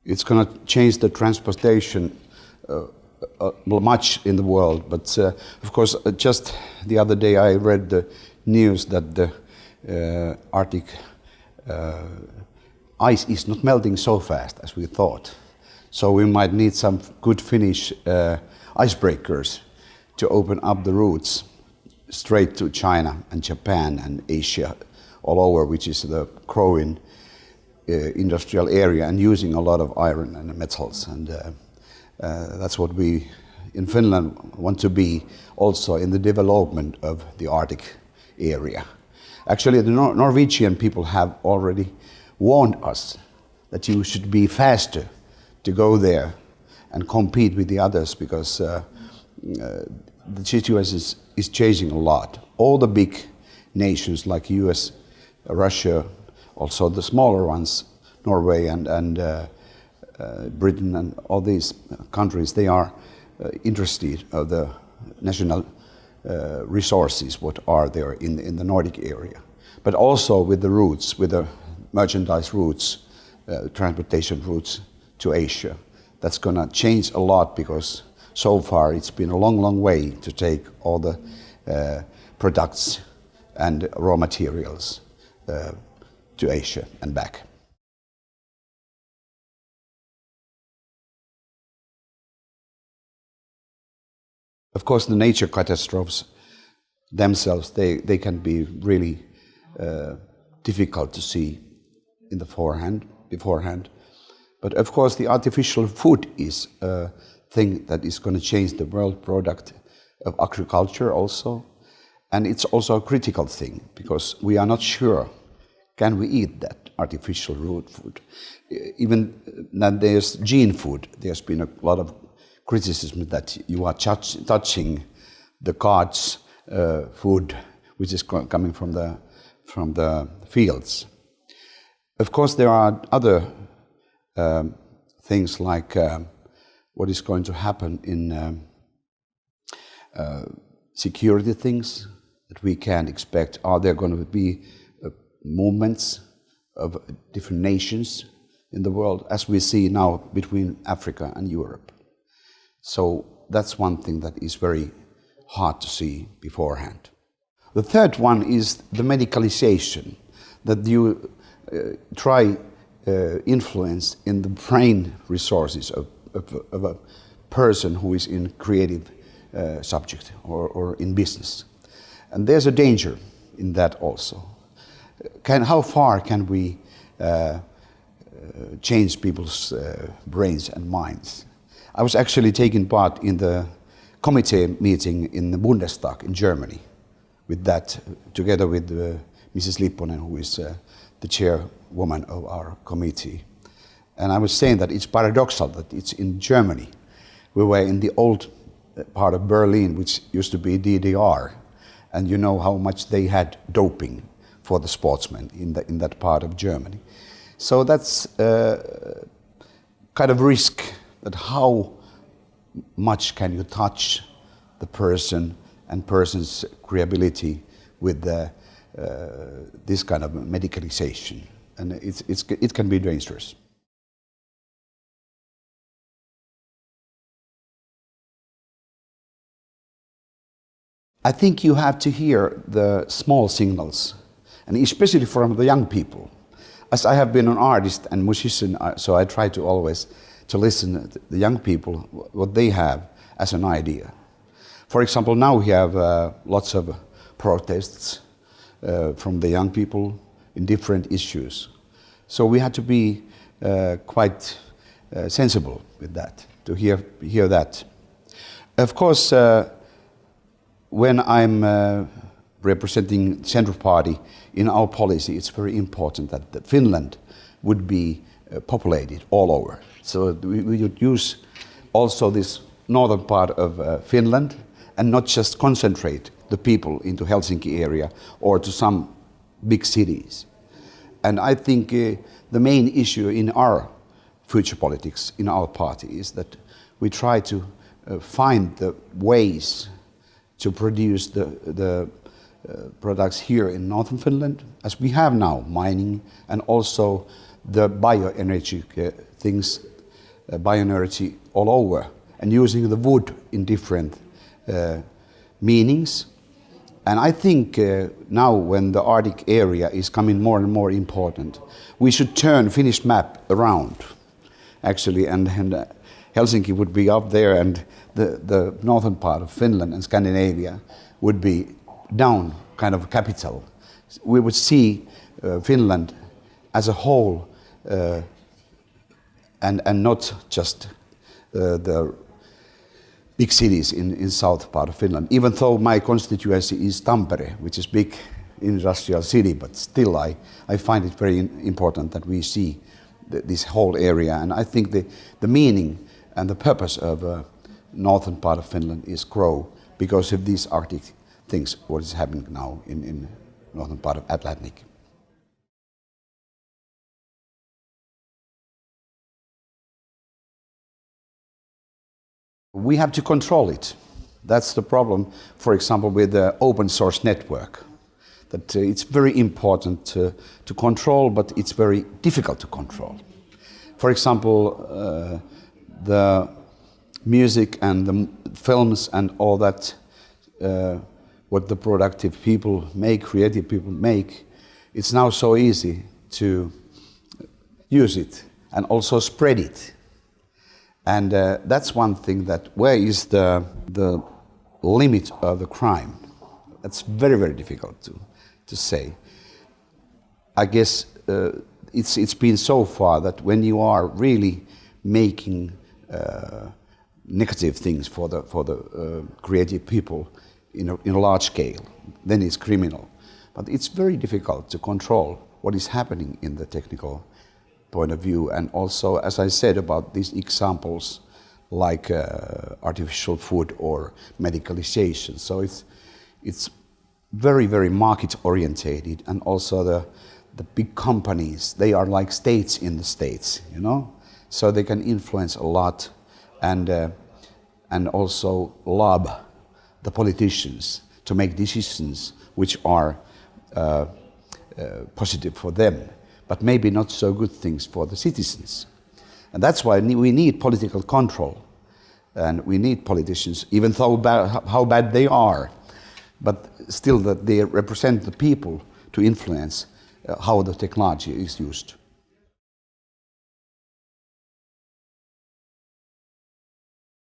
It's going to change the transportation much in the world, but of course, just the other day I read the news that the Arctic ice is not melting so fast as we thought. So we might need some good Finnish icebreakers to open up the routes straight to China and Japan and Asia all over, which is the growing industrial area and using a lot of iron and metals. And that's what we in Finland want to be also in the development of the Arctic area. Actually, the Norwegian people have already warned us that you should be faster to go there and compete with the others, because the situation is changing a lot. All the big nations like US, Russia, also the smaller ones, Norway and Britain and all these countries, they are interested of the national resources what are there in the Nordic area. But also with the routes, with the merchandise routes, transportation routes to Asia. That's going to change a lot, because so far it's been a long, long way to take all the products and raw materials to Asia and back. Of course, the nature catastrophes themselves, they can be really difficult to see in the beforehand. But of course, the artificial food is a thing that is going to change the world product of agriculture also. And it's also a critical thing, because we are not sure, can we eat that artificial root food? Even that there's gene food, there's been a lot of criticism that you are touching the god's food, which is coming from the fields. Of course, there are other things like what is going to happen in security things that we can expect. Are there going to be movements of different nations in the world, as we see now between Africa and Europe? So that's one thing that is very hard to see beforehand. The third one is the medicalization, that you try influence in the brain resources of a person who is in creative subject or in business. And there's a danger in that also. How far can we change people's brains and minds? I was actually taking part in the committee meeting in the Bundestag in Germany, with that, together with Mrs. Lipponen, who is the chairwoman of our committee. And I was saying that it's paradoxical that it's in Germany. We were in the old part of Berlin, which used to be DDR, and you know how much they had doping for the sportsmen in that part of Germany. So that's kind of risk, that how much can you touch the person and person's creativity with this kind of medicalization, and it can be dangerous. I think you have to hear the small signals, and especially from the young people. As I have been an artist and musician, so I try to always to listen to the young people, what they have as an idea. For example, now we have lots of protests from the young people in different issues. So we had to be quite sensible with that, to hear that. Of course, when I'm representing Centre Party in our policy, it's very important that Finland would be populated all over. So we would use also this northern part of Finland, and not just concentrate the people into Helsinki area or to some big cities. And I think the main issue in our future politics, in our party, is that we try to find the ways to produce the products here in northern Finland, as we have now mining and also the bioenergy things bioenergy all over and using the wood in different meanings. And I think now when the Arctic area is coming more and more important, we should turn Finnish map around, actually, and Helsinki would be up there and the northern part of Finland and Scandinavia would be down, kind of capital. We would see Finland as a whole and not just the big cities in south part of Finland. Even though my constituency is Tampere, which is big industrial city, but still I find it very important that we see this whole area. And I think the meaning and the purpose of northern part of Finland is grow because of these Arctic things, what is happening now in northern part of Atlantic. We have to control it. That's the problem, for example, with the open source network. That it's very important to control, but it's very difficult to control. For example, the music and the films and all that, what the productive people make, creative people make, it's now so easy to use it and also spread it. And that's one thing, that where is the limit of the crime? That's very, very difficult to say. I guess it's been so far that when you are really making negative things for the creative people in a large scale, then it's criminal. But it's very difficult to control what is happening in the technical point of view. And also, as I said about these examples, like artificial food or medicalization. So it's very, very market orientated, and also the big companies, they are like states in the states, you know, so they can influence a lot and also lob the politicians to make decisions which are positive for them, but maybe not so good things for the citizens. And that's why we need political control, and we need politicians, even though how bad they are, but still that they represent the people to influence how the technology is used.